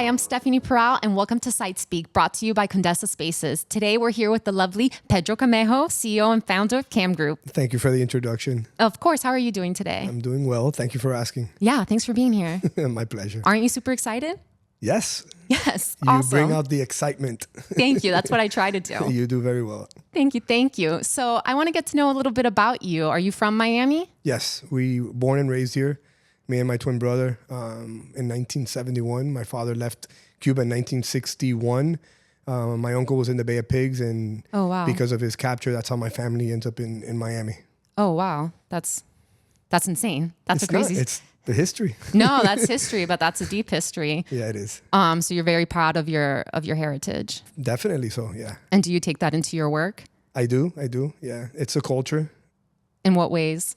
Hi, I'm Stephanie Peral, and welcome to Site Speak, brought to you by Condesa Spaces. Today, we're here with the lovely Pedro Camejo, CEO and founder of Cam Group. Thank you for the introduction. Of course. How are you doing today? I'm doing well. Thank you for asking. Yeah, thanks for being here. My pleasure. Aren't you super excited? Yes. Yes, You awesome. bring out the excitement. Thank you. That's what I try to do. You do very well. Thank you. Thank you. So I want to get to know a little bit about you. Are you from Miami? Yes, we were born and raised here. Me and my twin brother in 1971. My father left Cuba in 1961. My uncle was in the Bay of Pigs, and Oh, wow. because of his capture, that's how my family ends up in Miami. Oh, wow. That's insane. That's It's a crazy... not. It's the history. No, that's history, but that's a deep history. Yeah, it is. So you're very proud of your heritage. Definitely so, yeah. And do you take that into your work? I do, yeah. It's a culture. In what ways?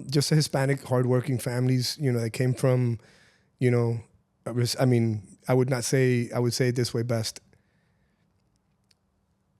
Just a Hispanic, hardworking families, that came from, I would say it this way best.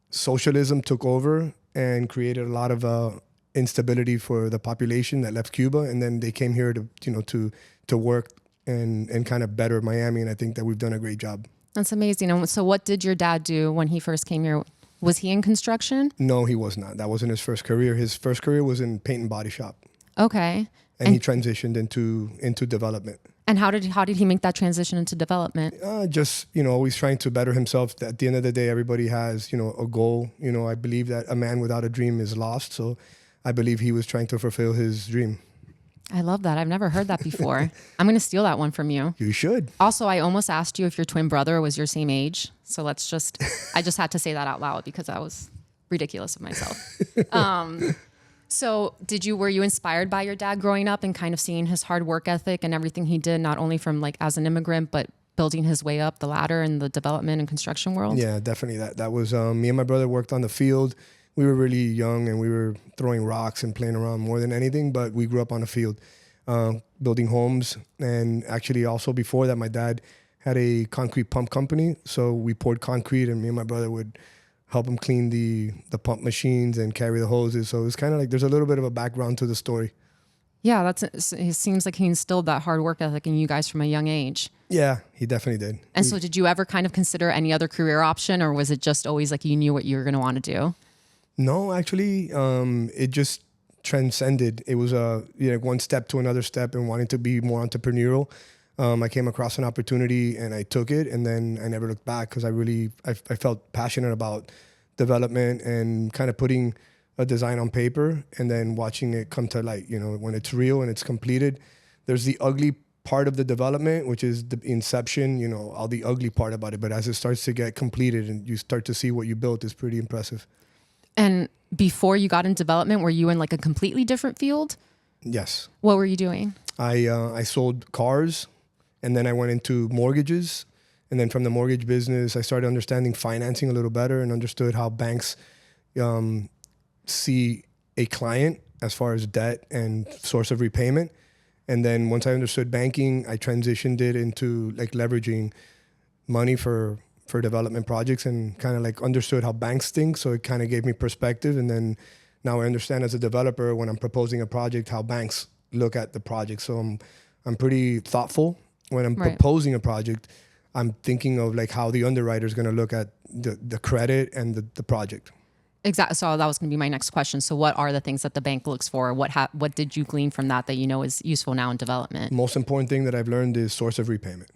Socialism took over and created a lot of instability for the population that left Cuba, and then they came here to work and kind of better Miami, and I think that we've done a great job. That's amazing. And so what did your dad do when he first came here? Was he in construction? No, he was not. That wasn't his first career. His first career was in paint and body shop. Okay. And he transitioned into development. And how did he make that transition into development? Just always trying to better himself. At the end of the day, everybody has a goal. I believe that a man without a dream is lost. So I believe he was trying to fulfill his dream. I love that. I've never heard that before. I'm going to steal that one from you. You should. Also, I almost asked you if your twin brother was your same age. So I just had to say that out loud because I was ridiculous of myself. So were you inspired by your dad growing up and kind of seeing his hard work ethic and everything he did, not only from as an immigrant, but building his way up the ladder in the development and construction world? Yeah, definitely. That was, me and my brother worked on the field. We were really young and we were throwing rocks and playing around more than anything, but we grew up on the field, building homes. And actually also before that, my dad had a concrete pump company. So we poured concrete and me and my brother would help him clean the pump machines and carry the hoses. So it's kind of there's a little bit of a background to the story. Yeah, it seems like he instilled that hard work ethic in you guys from a young age. Yeah, he definitely did. And so did you ever kind of consider any other career option, or was it just always you knew what you were going to want to do? No, actually, it just transcended. It was one step to another step and wanting to be more entrepreneurial. I came across an opportunity and I took it, and then I never looked back because I felt passionate about development and kind of putting a design on paper and then watching it come to light. When it's real and it's completed, there's the ugly part of the development, which is the inception, all the ugly part about it. But as it starts to get completed and you start to see what you built, it's pretty impressive. And before you got in development, were you in a completely different field? Yes. What were you doing? I sold cars. And then I went into mortgages. And then from the mortgage business, I started understanding financing a little better and understood how banks see a client as far as debt and source of repayment. And then once I understood banking, I transitioned it into leveraging money for development projects and kind of understood how banks think. So it kind of gave me perspective. And then now I understand as a developer when I'm proposing a project, how banks look at the project. So I'm pretty thoughtful. When I'm proposing a project, I'm thinking of how the underwriter is going to look at the credit and the project. Exactly. So that was going to be my next question. So what are the things that the bank looks for? What did you glean from that is useful now in development? Most important thing that I've learned is source of repayment.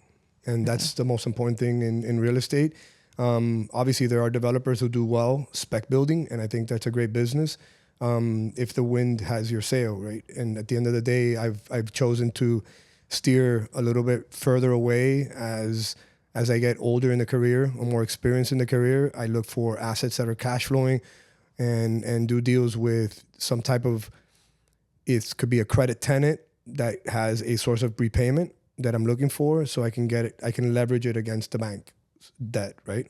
And that's the most important thing in real estate. Obviously, there are developers who do well spec building, and I think that's a great business if the wind has your sail, right? And at the end of the day, I've chosen to steer a little bit further away as I get older in the career or more experienced in the career. I look for assets that are cash flowing and do deals with some type of, it could be a credit tenant that has a source of repayment that I'm looking for, so I can leverage it against the bank debt, right?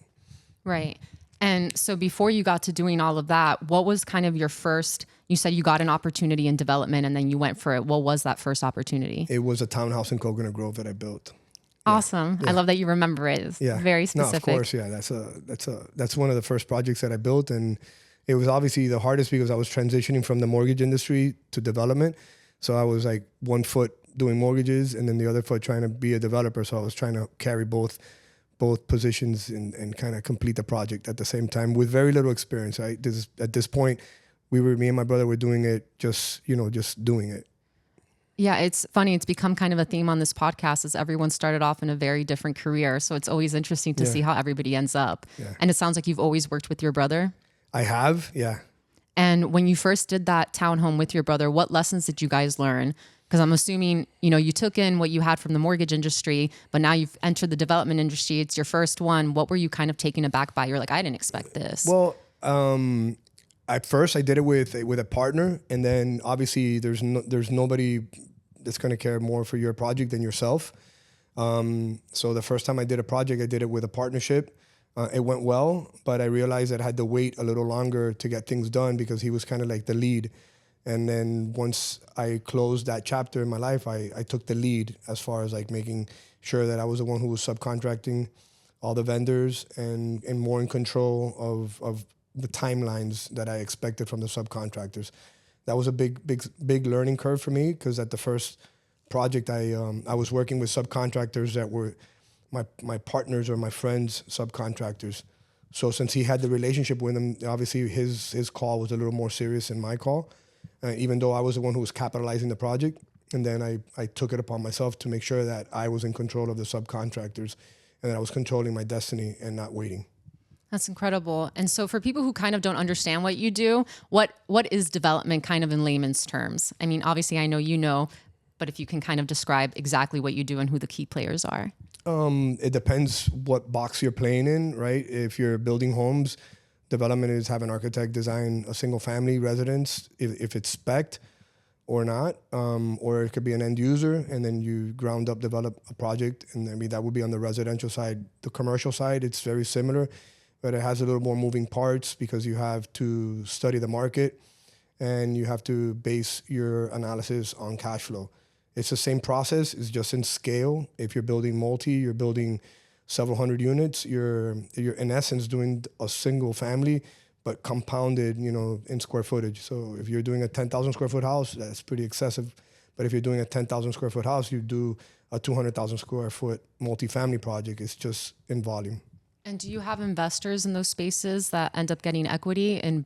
Right. And so before you got to doing all of that, what was kind of your first, you said you got an opportunity in development and then you went for it. What was that first opportunity? It was a townhouse in Coconut Grove that I built. Awesome. Yeah. I love that you remember it. It's very specific. No, of course. Yeah. That's one of the first projects that I built. And it was obviously the hardest because I was transitioning from the mortgage industry to development. So I was 1 foot doing mortgages, and then the other foot trying to be a developer. So I was trying to carry both positions and kind of complete the project at the same time with very little experience. Right? At this point, me and my brother were doing it just doing it. Yeah, it's funny. It's become kind of a theme on this podcast as everyone started off in a very different career. So it's always interesting to see how everybody ends up. Yeah. And it sounds like you've always worked with your brother. I have, yeah. And when you first did that townhome with your brother, what lessons did you guys learn? Because I'm assuming, you took in what you had from the mortgage industry, but now you've entered the development industry. It's your first one. What were you kind of taken aback by? You're like, I didn't expect this. Well, at first I did it with a partner, and then obviously there's nobody that's going to care more for your project than yourself. So the first time I did a project, I did it with a partnership. It went well, but I realized that I had to wait a little longer to get things done because he was kind of like the lead. And then once I closed that chapter in my life, I took the lead as far as like making sure that I was the one who was subcontracting all the vendors and more in control of the timelines that I expected from the subcontractors. That was a big learning curve for me because at the first project I was working with subcontractors that were my partners or my friends' subcontractors. So since he had the relationship with them, obviously his call was a little more serious than my call, even though I was the one who was capitalizing the project. And then I took it upon myself to make sure that I was in control of the subcontractors and that I was controlling my destiny and not waiting. That's incredible. And so for people who kind of don't understand what you do, what is development kind of in layman's terms? I mean, obviously I know, but if you can kind of describe exactly what you do and who the key players are. It depends what box you're playing in, right? If you're building homes, development is have an architect design a single family residence, if it's spec'd or not, or it could be an end user, and then you ground up develop a project, and I mean that would be on the residential side. The commercial side, it's very similar, but it has a little more moving parts because you have to study the market and you have to base your analysis on cash flow. It's the same process, it's just in scale. If you're building you're building several hundred units, you're in essence doing a single family, but compounded, in square footage. So if you're doing a 10,000 square foot house, that's pretty excessive. But if you're doing a 10,000 square foot house, you do a 200,000 square foot multifamily project. It's just in volume. And do you have investors in those spaces that end up getting equity in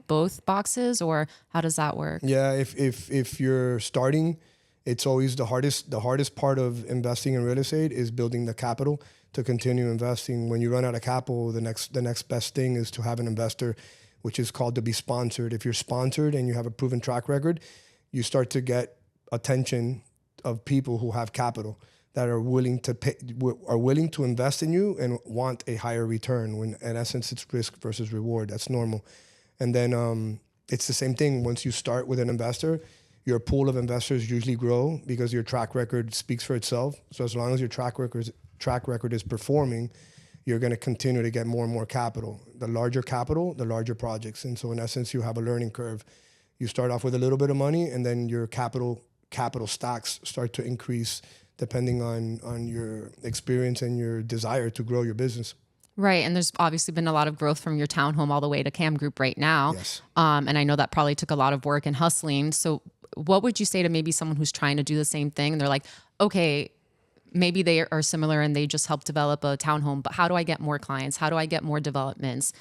both boxes, or how does that work? Yeah, if you're starting, it's always the hardest part of investing in real estate is building the capital to continue investing. When you run out of capital, the next best thing is to have an investor, which is called to be sponsored. If you're sponsored and you have a proven track record, you start to get attention of people who have capital that are willing to invest in you and want a higher return. When in essence it's risk versus reward. That's normal. And then it's the same thing. Once you start with an investor, your pool of investors usually grow because your track record speaks for itself. So as long as your track record is performing, you're going to continue to get more and more capital. The larger capital, the larger projects. And so in essence, you have a learning curve. You start off with a little bit of money, and then your capital stacks start to increase depending on your experience and your desire to grow your business. Right. And there's obviously been a lot of growth from your townhome all the way to Cam Group right now. Yes. And I know that probably took a lot of work and hustling. So what would you say to maybe someone who's trying to do the same thing and they're like, okay, maybe they are similar and they just help develop a townhome, but how do I get more clients? How do I get more developments?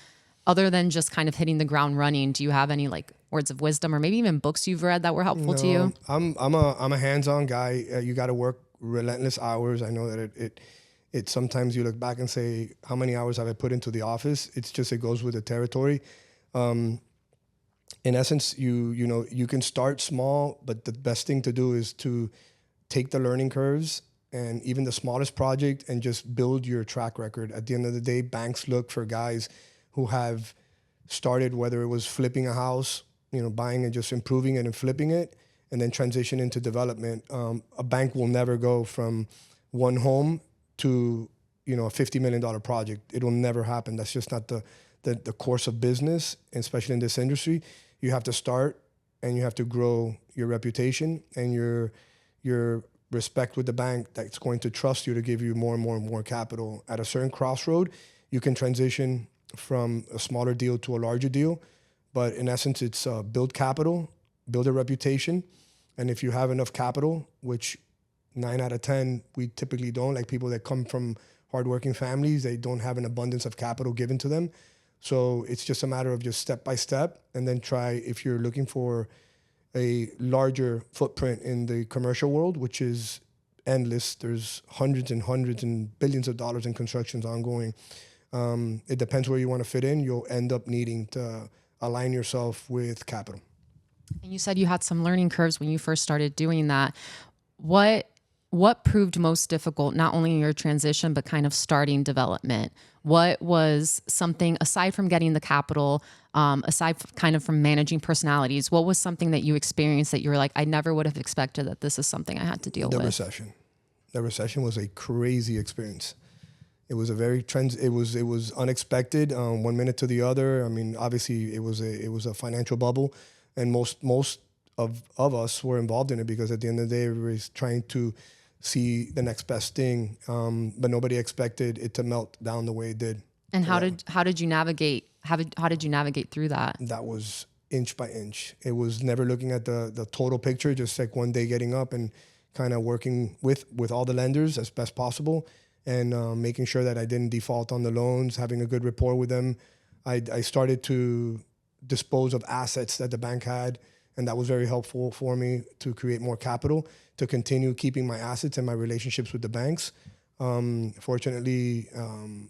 Other than just kind of hitting the ground running, do you have any like words of wisdom or maybe even books you've read that were helpful to you? I'm a hands-on guy. You got to work relentless hours. I know that it sometimes you look back and say, how many hours have I put into the office? It goes with the territory. In essence, you can start small, but the best thing to do is to take the learning curves and even the smallest project and just build your track record. At the end of the day, banks look for guys who have started, whether it was flipping a house, buying and just improving it and flipping it, and then transition into development. A bank will never go from one home to a $50 million project. It will never happen. That's just not the course of business, especially in this industry. You have to start and you have to grow your reputation and your respect with the bank that's going to trust you to give you more and more and more capital. At a certain crossroad, you can transition from a smaller deal to a larger deal. But in essence, it's build capital, build a reputation, And if you have enough capital, which 9 out of 10, we typically don't, like people that come from hardworking families, they don't have an abundance of capital given to them. So it's just a matter of just step by step, and then try, if you're looking for a larger footprint in the commercial world, which is endless. There's hundreds and billions of dollars in constructions ongoing. It depends where you want to fit in. You'll end up needing to align yourself with capital. And you said you had some learning curves when you first started doing that. What proved most difficult, not only in your transition, but kind of starting development? What was something, aside from getting the capital, kind of from managing personalities, what was something that you experienced that you were like, I never would have expected that this is something I had to deal with? The recession was a crazy experience. It was a very it was unexpected, 1 minute to the other. I mean, obviously it was a financial bubble, and most of us were involved in it, because at the end of the day, we were trying to see the next best thing, but nobody expected it to melt down the way it did. And how did you navigate? How did you navigate through that? That was inch by inch. It was never looking at the total picture, just like one day getting up and kind of working with all the lenders as best possible, and making sure that I didn't default on the loans, having a good rapport with them. I started to dispose of assets that the bank had, and that was very helpful for me to create more capital, to continue keeping my assets and my relationships with the banks. Fortunately,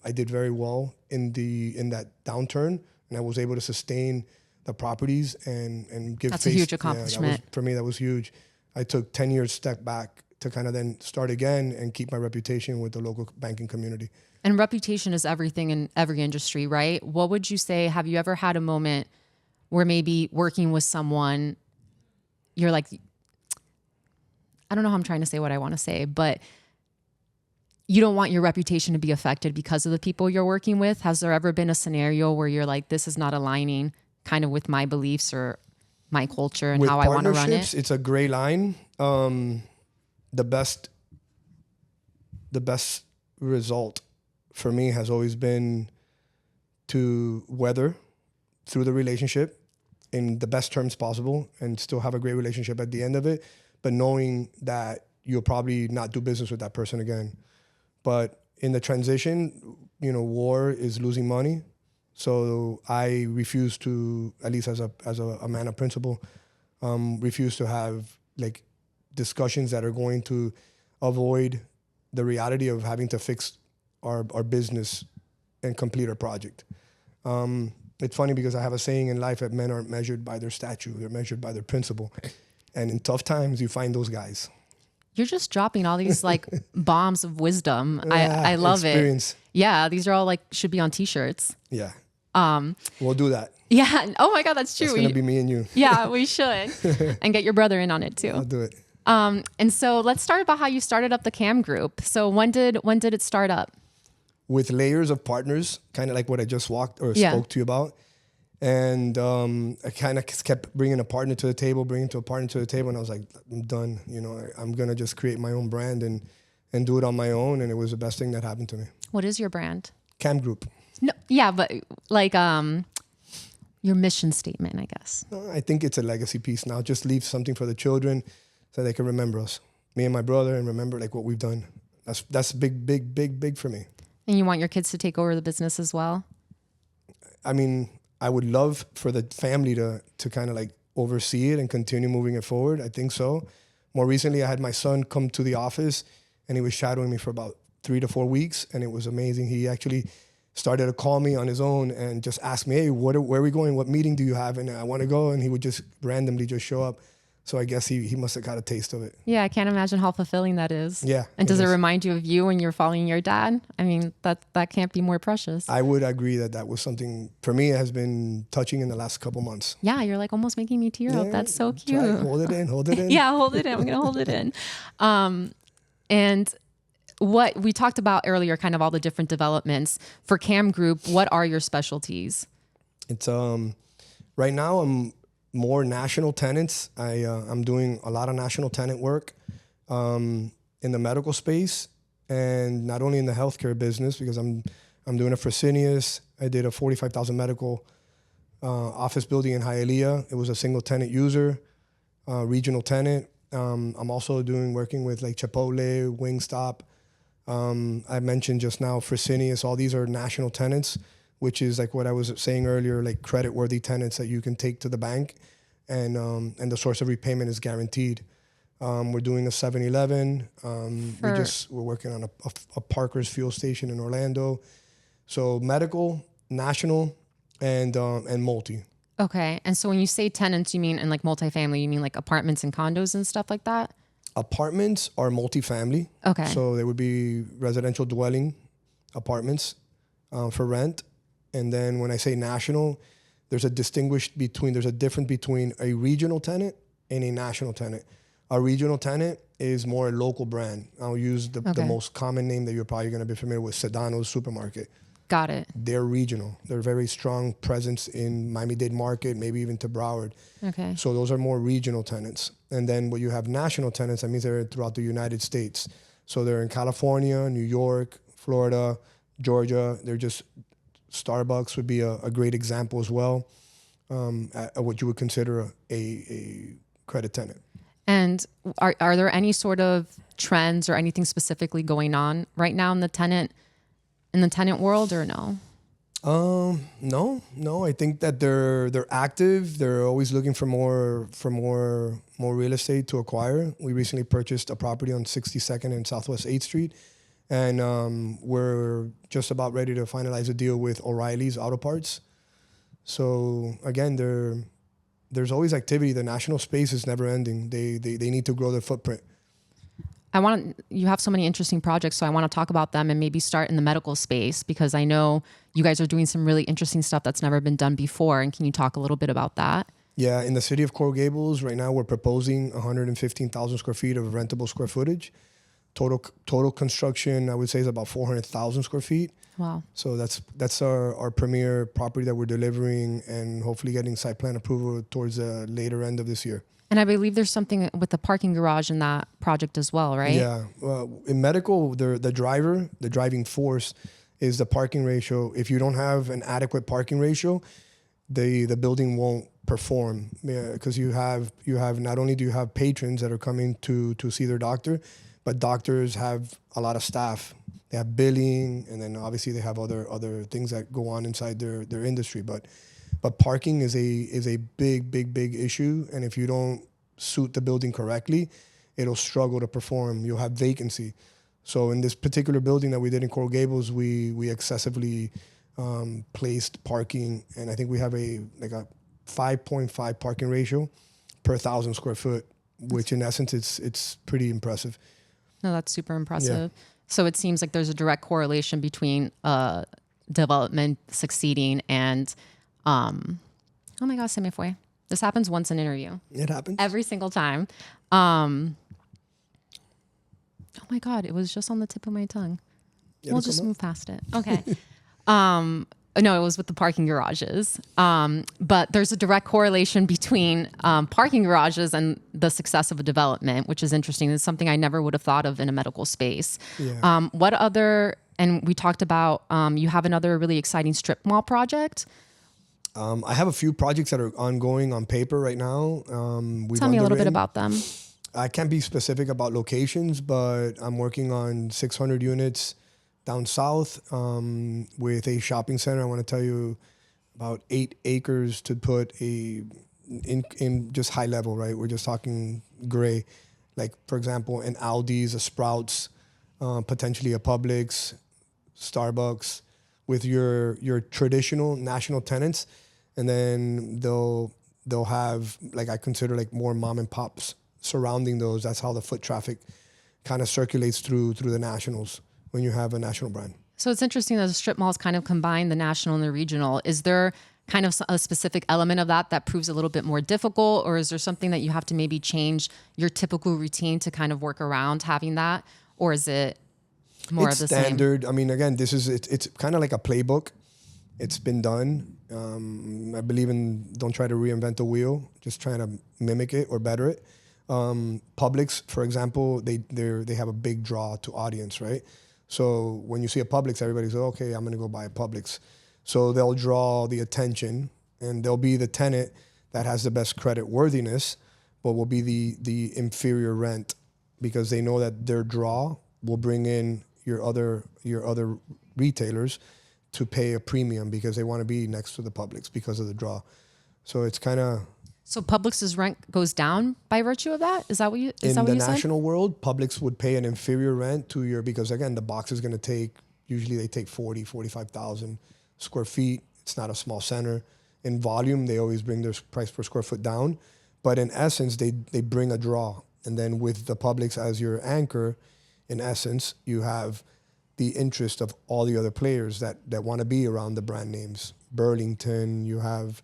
I did very well in that downturn, and I was able to sustain the properties and give. That's a huge accomplishment. For me, that was huge. I took 10 years step back to kind of then start again and keep my reputation with the local banking community. And reputation is everything in every industry, right? What would you say, have you ever had a moment where maybe working with someone, you're like, I don't know how I'm trying to say what I want to say, but you don't want your reputation to be affected because of the people you're working with? Has there ever been a scenario where you're like, this is not aligning kind of with my beliefs or my culture and with how I want to run it? It's a gray line. The best result for me has always been to weather through the relationship in the best terms possible and still have a great relationship at the end of it, but knowing that you'll probably not do business with that person again. But in the transition, war is losing money. So I refuse to, at least as a man of principle, refuse to have like discussions that are going to avoid the reality of having to fix our business and complete our project. It's funny because I have a saying in life that men aren't measured by their stature, they're measured by their principle. And in tough times, you find those guys. You're just dropping all these like bombs of wisdom. I love experience. it. Yeah, these are all like should be on t-shirts. Yeah. We'll do that. Yeah. Oh my God, that's true. It's gonna be me and you. Yeah, we should. And get your brother in on it too. I'll do it. And so let's start about how you started up the CAM group. So when did it start up? With layers of partners, kind of like what I just spoke to you about. And I kind of kept bringing a partner to the table, and I was like, I'm done. I'm going to just create my own brand and do it on my own. And it was the best thing that happened to me. What is your brand? CAM Group. No, yeah, but like your mission statement, I guess. I think it's a legacy piece now. Just leave something for the children so they can remember us, me and my brother, and remember like what we've done. That's big for me. And you want your kids to take over the business as well? I mean, I would love for the family to kind of like oversee it and continue moving it forward. I think so. More recently, I had my son come to the office and he was shadowing me for about 3 to 4 weeks, and it was amazing. He actually started to call me on his own and just ask me, hey, where are we going? What meeting do you have? And I want to go. And he would just randomly just show up. So I guess he must have got a taste of it. Yeah, I can't imagine how fulfilling that is. Yeah. And does it remind you of you when you're following your dad? I mean, that can't be more precious. I would agree that was something, for me, it has been touching in the last couple months. Yeah, you're like almost making me tear up. That's so cute. Hold it in. Yeah, hold it in. I'm going to hold it in. And what we talked about earlier, kind of all the different developments. For CAM Group, what are your specialties? It's right now I'm more national tenants. I'm doing a lot of national tenant work in the medical space, and not only in the healthcare business, because I'm doing it for Fresenius. I did a 45,000 medical office building in Hialeah. It was a single tenant user, regional tenant. I'm also working with like Chipotle, Wingstop. I mentioned just now Fresenius. All these are national tenants, which is like what I was saying earlier, like credit-worthy tenants that you can take to the bank, and the source of repayment is guaranteed. We're doing a 7-Eleven. We're working on a Parker's fuel station in Orlando. So medical, national, and multi. Okay. And so when you say tenants, you mean in like multifamily, you mean like apartments and condos and stuff like that? Apartments are multifamily. Okay. So they would be residential dwelling apartments for rent. And then when I say national, there's a difference between a regional tenant and a national tenant. A regional tenant is more a local brand. I'll use the most common name that you're probably going to be familiar with, Sedano's Supermarket. Got it. They're regional. They're very strong presence in Miami-Dade market, maybe even to Broward. Okay. So those are more regional tenants. And then when you have national tenants, that means they're throughout the United States. So they're in California, New York, Florida, Georgia. They're just, Starbucks would be a great example as well, at what you would consider a credit tenant. And are there any sort of trends or anything specifically going on right now in the tenant world, or no? No. I think that they're active. They're always looking for more real estate to acquire. We recently purchased a property on 62nd and Southwest 8th Street, and we're just about ready to finalize a deal with O'Reilly's Auto Parts. So again, there's always activity. The national space is never ending. They need to grow their footprint. You have so many interesting projects, so I want to talk about them and maybe start in the medical space, because I know you guys are doing some really interesting stuff that's never been done before. And can you talk a little bit about that? Yeah, in the city of Coral Gables, right now we're proposing 115,000 square feet of rentable square footage. Total construction, I would say, is about 400,000 square feet. Wow. So that's our premier property that we're delivering, and hopefully getting site plan approval towards the later end of this year. And I believe there's something with the parking garage in that project as well, right? Yeah. In medical, the driving force is the parking ratio. If you don't have an adequate parking ratio, the building won't perform. Because you have not only do you have patrons that are coming to see their doctor, but doctors have a lot of staff. They have billing, and then obviously they have other things that go on inside their industry. But parking is a big issue, and if you don't suit the building correctly, it'll struggle to perform. You'll have vacancy. So in this particular building that we did in Coral Gables, we excessively placed parking, and I think we have a 5.5 parking ratio per 1,000 square foot, which in essence it's pretty impressive. No, that's super impressive. Yeah. So it seems like there's a direct correlation between development succeeding and oh my gosh, se me fue. This happens once in an interview. It happens. Every single time. Oh my God, it was just on the tip of my tongue. We'll just move past it. Okay. No, it was with the parking garages. But there's a direct correlation between parking garages and the success of a development, which is interesting. It's something I never would have thought of in a medical space. Yeah. And we talked about, you have another really exciting strip mall project. I have a few projects that are ongoing on paper right now. Tell me a little bit about them. I can't be specific about locations, but I'm working on 600 units down south with a shopping center. I want to tell you about 8 acres to put in just high level, right? We're just talking gray. Like, for example, an Aldi's, a Sprouts, potentially a Publix, Starbucks, with your traditional national tenants. And then they'll have, like, I consider like more mom and pops surrounding those. That's how the foot traffic kind of circulates through the nationals when you have a national brand. So it's interesting that the strip malls kind of combine the national and the regional. Is there kind of a specific element of that proves a little bit more difficult, or is there something that you have to maybe change your typical routine to kind of work around having that, or is it more of the standard? same? I mean, again, it's kind of like a playbook. It's been done. I believe in don't try to reinvent the wheel, just trying to mimic it or better it. Publix, for example, they have a big draw to audience, right? So when you see a Publix, everybody's like, okay, I'm gonna go buy a Publix. So they'll draw the attention, and they'll be the tenant that has the best credit worthiness, what will be the inferior rent, because they know that their draw will bring in your other retailers to pay a premium because they want to be next to the Publix because of the draw. So it's kind of... So Publix's rent goes down by virtue of that? Is that what you said? In the national world, Publix would pay an inferior rent to your, because again, the box is going to take, usually they take 45,000 square feet. It's not a small center. In volume, they always bring their price per square foot down. But in essence, they bring a draw. And then with the Publix as your anchor, in essence, you have the interest of all the other players that want to be around the brand names. Burlington, you have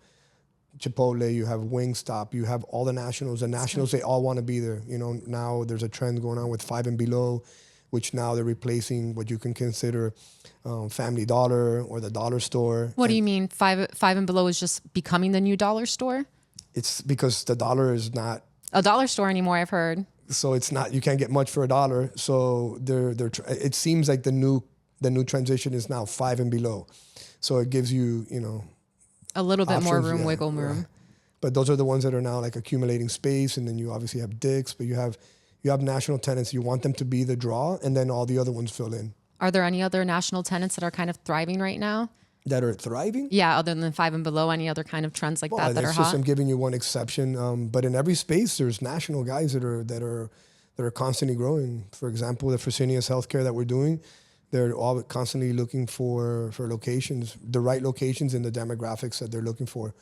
Chipotle, you have Wingstop, you have all the nationals. The nationals, they all want to be there. You know, now there's a trend going on with Five and Below, which now they're replacing what you can consider Family Dollar or the dollar store. What do you mean? Five and Below is just becoming the new dollar store? It's because the dollar is not a dollar store anymore, I've heard. So it's not, you can't get much for $1. So it seems like the new transition is now Five and Below. So it gives you, you know, a little bit options, more room, wiggle room. Right. But those are the ones that are now like accumulating space, and then you obviously have Dick's, but you have national tenants. You want them to be the draw, and then all the other ones fill in. Are there any other national tenants that are kind of thriving right now? That are thriving? Yeah, other than Five and Below, any other kind of trends like that are hot? I'm giving you one exception. But in every space, there's national guys that are constantly growing. For example, the Fresenius Healthcare that we're doing, they're all constantly looking for locations, the right locations in the demographics that they're looking for.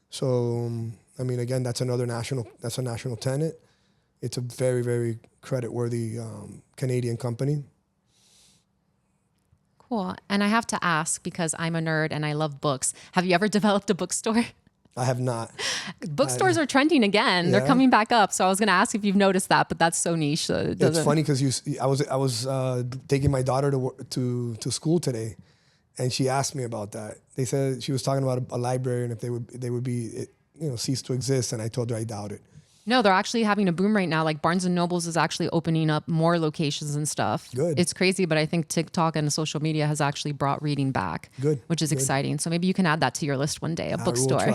So, I mean, again, that's a national tenant. It's a very, very credit-worthy Canadian company. Cool. And I have to ask, because I'm a nerd and I love books, have you ever developed a bookstore? I have not. Bookstores are trending again. Yeah. They're coming back up. So I was going to ask if you've noticed that, but that's so niche. So it's funny because I was taking my daughter to school today, and she asked me about that. They said she was talking about a library and if they would be cease to exist, and I told her I doubt it. No, they're actually having a boom right now. Like Barnes & Nobles is actually opening up more locations and stuff. Good. It's crazy, but I think TikTok and social media has actually brought reading back. Good. Which is exciting. So maybe you can add that to your list one day, a bookstore. I will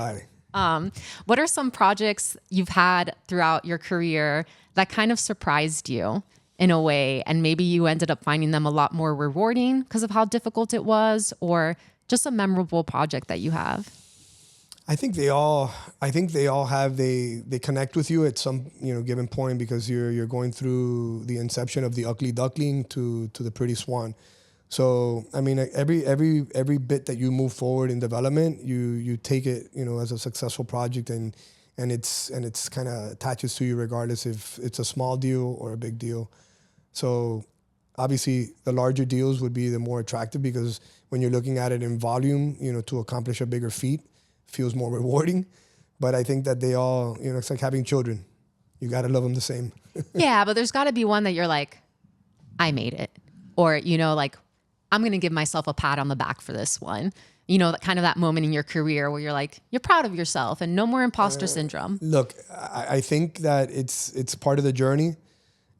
try. What are some projects you've had throughout your career that kind of surprised you in a way, and maybe you ended up finding them a lot more rewarding because of how difficult it was, or just a memorable project that you have? I think they all have, they connect with you at some given point, because you're going through the inception of the ugly duckling to the pretty swan. So I mean, every bit that you move forward in development, you take it as a successful project, and it's kind of attaches to you regardless if it's a small deal or a big deal. So obviously the larger deals would be the more attractive, because when you're looking at it in volume, to accomplish a bigger feat feels more rewarding. But I think that they all, it's like having children. You got to love them the same. Yeah, but there's got to be one that you're like, I made it. Or, like, I'm going to give myself a pat on the back for this one. Kind of that moment in your career where you're like, you're proud of yourself and no more imposter syndrome. Look, I think that it's part of the journey,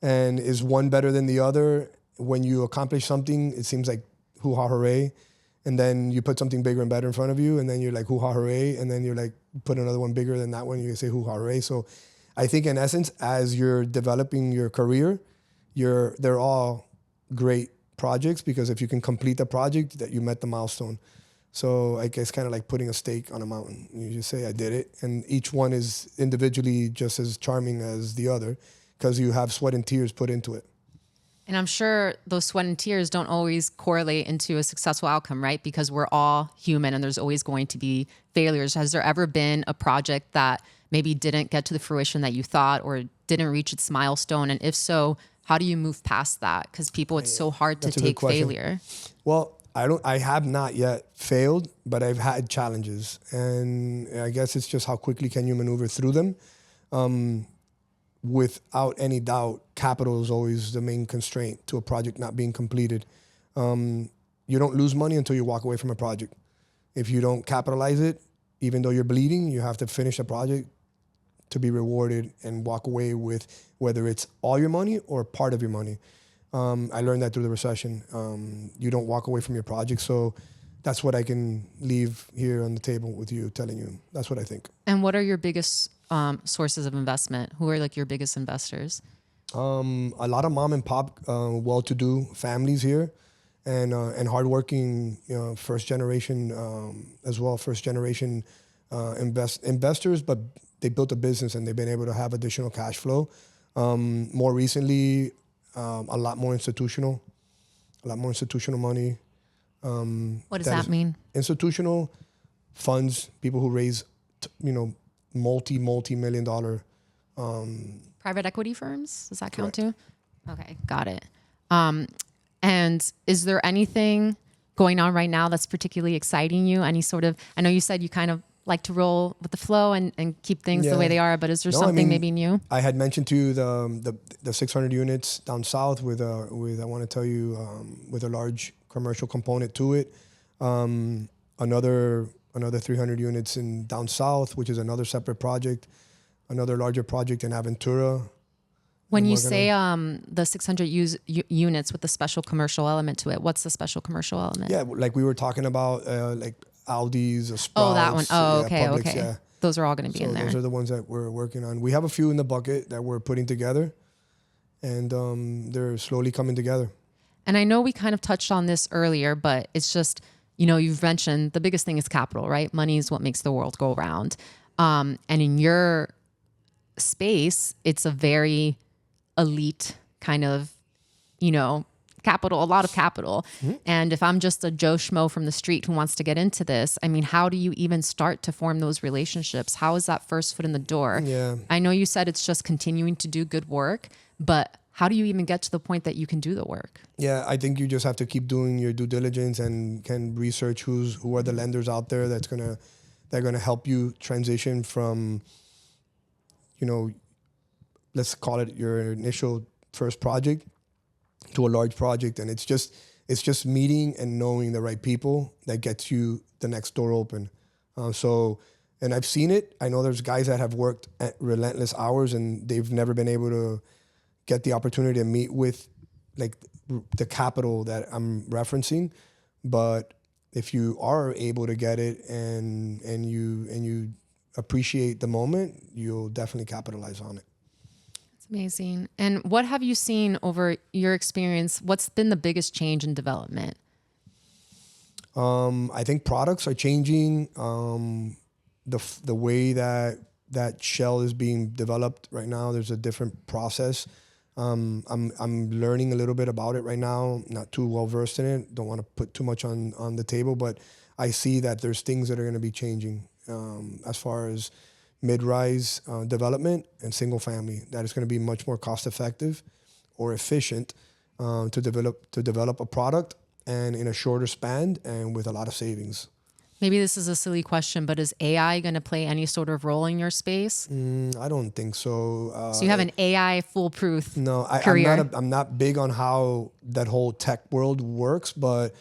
and is one better than the other. When you accomplish something, it seems like hoo-ha, hooray. And then you put something bigger and better in front of you, and then you're like, hoo-ha, hooray. And then you're like, put another one bigger than that one, you say hoo-ha, hooray. So I think in essence, as you're developing your career, they're all great projects, because if you can complete the project, that you met the milestone. So I guess kind of like putting a stake on a mountain. You just say, I did it. And each one is individually just as charming as the other, because you have sweat and tears put into it. And I'm sure those sweat and tears don't always correlate into a successful outcome, right? Because we're all human and there's always going to be failures. Has there ever been a project that maybe didn't get to the fruition that you thought, or didn't reach its milestone? And if so, how do you move past that? Because it's so hard to take failure. Well, I have not yet failed, but I've had challenges. And I guess it's just how quickly can you maneuver through them. Without any doubt, capital is always the main constraint to a project not being completed. You don't lose money until you walk away from a project. If you don't capitalize it, even though you're bleeding, you have to finish a project to be rewarded and walk away with, whether it's all your money or part of your money. I learned that through the recession. You don't walk away from your project. So that's what I can leave here on the table with you, telling you. That's what I think. And what are your biggest sources of investment? Who are like your biggest investors? A lot of mom and pop, well-to-do families here, and hardworking, first generation as well. First generation investors, but they built a business and they've been able to have additional cash flow. More recently, a lot more institutional money. What does that mean? Institutional funds, people who raise, multi-million dollar. Private equity firms? Does that count too? Okay, got it. And is there anything going on right now that's particularly exciting you? Any sort of, I know you said you kind of like to roll with the flow and keep things the way they are, but is there something maybe new? I had mentioned to you the 600 units down south with I want to tell you, with a large commercial component to it. Another 300 units in down south, which is another separate project, another larger project in Aventura. When you say the 600 units with the special commercial element to it, what's the special commercial element? Yeah, like we were talking about, like Aldi's, Sprouts. Oh, that one. Oh, okay, Publix, okay. yeah. Those are all going to be in there. Those are the ones that we're working on. We have a few in the bucket that we're putting together, and they're slowly coming together. And I know we kind of touched on this earlier, but it's just, you've mentioned the biggest thing is capital, right? Money is what makes the world go round. And in your space, it's a very elite kind of, capital, a lot of capital. Mm-hmm. And if I'm just a Joe Schmo from the street who wants to get into this, I mean, how do you even start to form those relationships? How is that first foot in the door? Yeah. I know you said it's just continuing to do good work, but how do you even get to the point that you can do the work? Yeah, I think you just have to keep doing your due diligence and can research who are the lenders out there that are gonna help you transition from, let's call it your initial first project to a large project. And it's just meeting and knowing the right people that gets you the next door open. And I've seen it. I know there's guys that have worked at relentless hours and they've never been able to get the opportunity to meet with like the capital that I'm referencing. But if you are able to get it and you appreciate the moment, you'll definitely capitalize on it. That's amazing. And what have you seen over your experience? What's been the biggest change in development? I think products are changing. The way that shell is being developed right now, there's a different process. I'm learning a little bit about it right now. Not too well versed in it. Don't want to put too much on the table, but I see that there's things that are going to be changing as far as mid-rise development and single family. That is going to be much more cost effective or efficient to develop a product and in a shorter span and with a lot of savings. Maybe this is a silly question, but is AI going to play any sort of role in your space? I don't think so. So you have an AI foolproof career? I'm not big on how that whole tech world works, but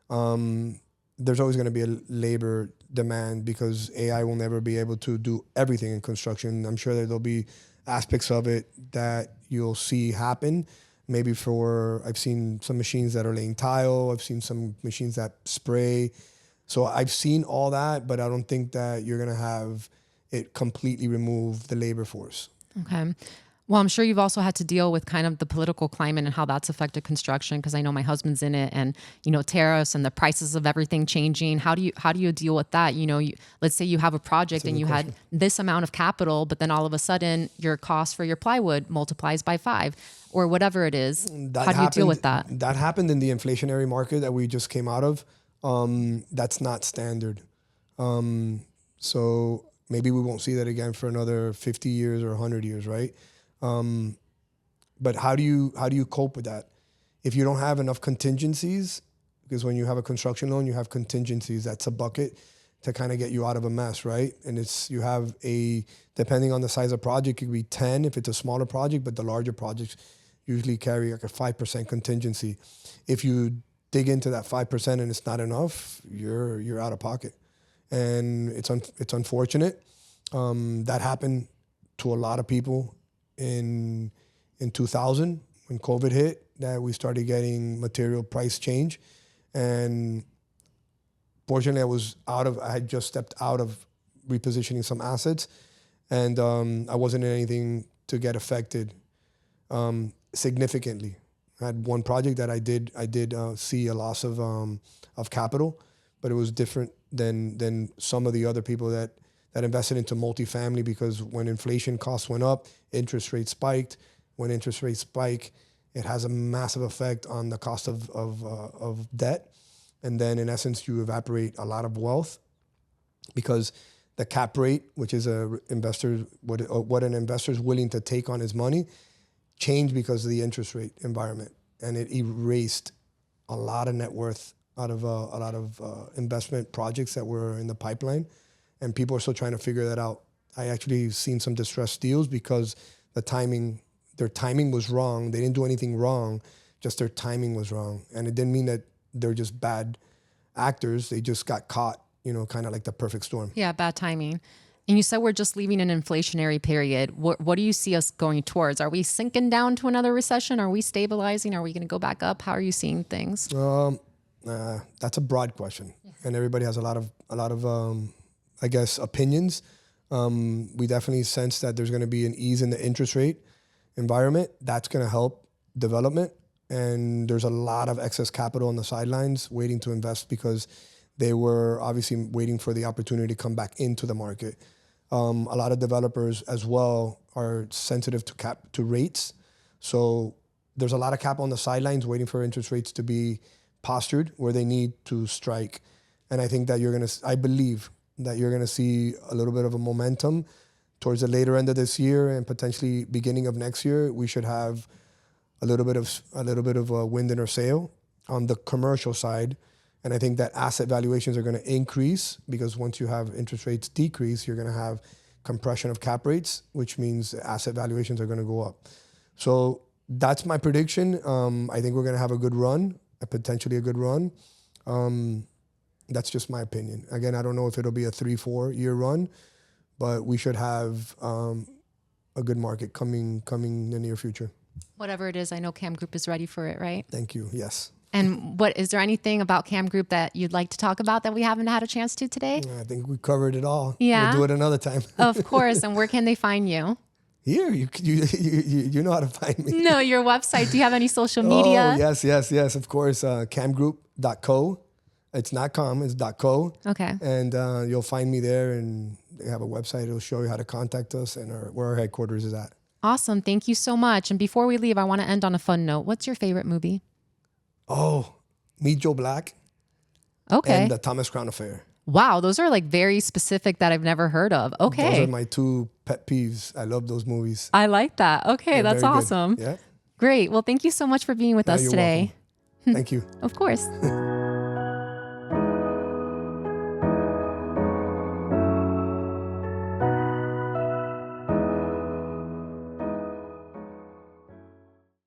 there's always going to be a labor demand because AI will never be able to do everything in construction. I'm sure that there'll be aspects of it that you'll see happen. Maybe I've seen some machines that are laying tile. I've seen some machines that spray. So I've seen all that, but I don't think that you're going to have it completely remove the labor force. Okay. Well, I'm sure you've also had to deal with kind of the political climate and how that's affected construction, because I know my husband's in it, and tariffs and the prices of everything changing. How do you deal with that? Let's say you have a project and you had this amount of capital, but then all of a sudden your cost for your plywood multiplies by 5 or whatever it is. How do you deal with that? That happened in the inflationary market that we just came out of. That's not standard. So maybe we won't see that again for another 50 years or 100 years, right? But how do you cope with that? If you don't have enough contingencies, because when you have a construction loan, you have contingencies. That's a bucket to kind of get you out of a mess, right? And you have depending on the size of project, it could be 10 if it's a smaller project, but the larger projects usually carry like a 5% contingency. If you dig into that 5% and it's not enough, you're out of pocket. And it's unfortunate. That happened to a lot of people in 2000 when COVID hit, that we started getting material price change. And fortunately I had just stepped out of repositioning some assets, and I wasn't in anything to get affected significantly. I had one project that I did see a loss of capital, but it was different than some of the other people that invested into multifamily, because when inflation costs went up, interest rates spiked. When interest rates spike, it has a massive effect on the cost of debt. And then in essence, you evaporate a lot of wealth, because the cap rate, which is what an investor is willing to take on his money, changed because of the interest rate environment. And it erased a lot of net worth out of a lot of investment projects that were in the pipeline. And people are still trying to figure that out. I actually seen some distressed deals because their timing was wrong. They didn't do anything wrong, just their timing was wrong. And it didn't mean that they're just bad actors. They just got caught, kind of like the perfect storm. Yeah, bad timing. And you said we're just leaving an inflationary period. What do you see us going towards? Are we sinking down to another recession? Are we stabilizing? Are we going to go back up? How are you seeing things? That's a broad question, and everybody has a lot of I guess, opinions. We definitely sense that there's going to be an ease in the interest rate environment. That's going to help development. And there's a lot of excess capital on the sidelines waiting to invest, because they were obviously waiting for the opportunity to come back into the market. A lot of developers as well are sensitive to rates. So there's a lot of capital on the sidelines waiting for interest rates to be postured where they need to strike. And I think that I believe that you're going to see a little bit of a momentum towards the later end of this year and potentially beginning of next year. We should have a little bit of wind in our sail on the commercial side. And I think that asset valuations are going to increase, because once you have interest rates decrease, you're going to have compression of cap rates, which means asset valuations are going to go up. So that's my prediction. I think we're going to have a good run, potentially a good run. That's just my opinion. Again, I don't know if it'll be a 3-4 year run, but we should have a good market coming in the near future. Whatever it is, I know Cam Group is ready for it, right? Thank you. Yes. And is there anything about Cam Group that you'd like to talk about that we haven't had a chance to today? I think we covered it all. Yeah. We'll do it another time. Of course. And where can they find you? Here, you know how to find me. No, your website. Do you have any social media? Oh, yes. Of course, camgroup.co. It's not .com, it's .co. Okay. And you'll find me there, and they have a website. It'll show you how to contact us and where our headquarters is at. Awesome. Thank you so much. And before we leave, I want to end on a fun note. What's your favorite movie? Oh, Meet Joe Black. Okay. And The Thomas Crown Affair. Wow, those are like very specific that I've never heard of. Okay. Those are my two pet peeves. I love those movies. I like that. Okay, that's awesome. Yeah. Great. Well, thank you so much for being with us You're today. welcome. Thank you. Of course.